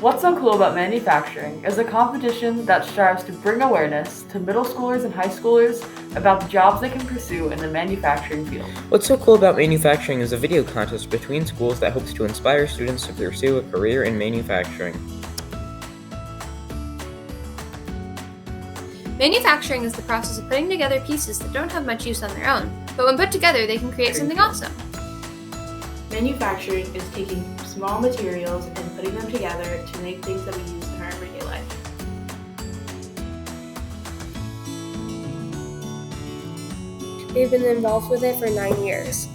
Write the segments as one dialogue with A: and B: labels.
A: What's so cool about manufacturing is a competition that strives to bring awareness to middle schoolers and high schoolers about the jobs they can pursue in the manufacturing field.
B: What's so cool about manufacturing is a video contest between schools that hopes to inspire students to pursue a career in manufacturing.
C: Manufacturing is the process of putting together pieces that don't have much use on their own, but when put together, they can create something awesome.
D: Manufacturing is taking small materials and putting them together to make things that we use in our everyday life.
E: They've been involved with it for 9 years.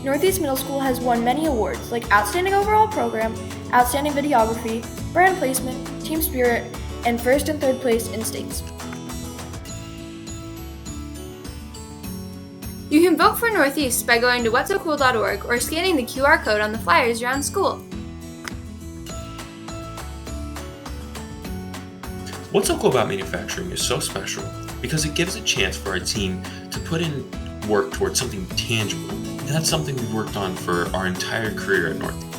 F: Northeast Middle School has won many awards like Outstanding Overall Program, Outstanding Videography, Brand Placement, Team Spirit, and first and third place in states.
C: You can vote for Northeast by going to whatsocool.org or scanning the QR code on the flyers around school.
G: What's so cool about manufacturing is so special because it gives a chance for our team to put in work towards something tangible. And that's something we've worked on for our entire career at Northeast.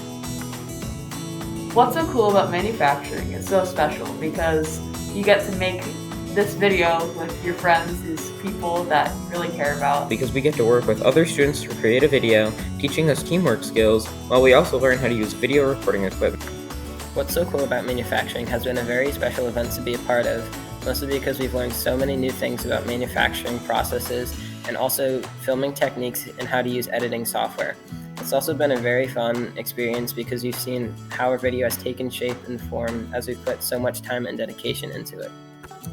A: What's so cool about manufacturing is so special because you get to make this video with your friends, these people that you really care about.
B: Because we get to work with other students to create a video, teaching us teamwork skills, while we also learn how to use video recording equipment.
H: What's so cool about manufacturing has been a very special event to be a part of, mostly because we've learned so many new things about manufacturing processes and also filming techniques and how to use editing software. It's also been a very fun experience because you've seen how our video has taken shape and form as we put so much time and dedication into it.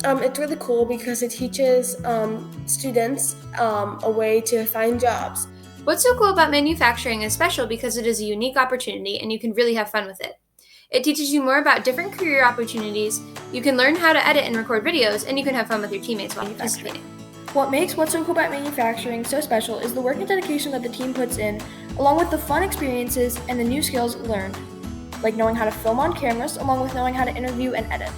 E: It's really cool because it teaches students a way to find jobs.
C: What's so cool about manufacturing is special because it is a unique opportunity and you can really have fun with it. It teaches you more about different career opportunities, you can learn how to edit and record videos, and you can have fun with your teammates while participating.
F: What makes What's So Cool About Manufacturing so special is the work and dedication that the team puts in, along with the fun experiences and the new skills learned, like knowing how to film on cameras, along with knowing how to interview and edit.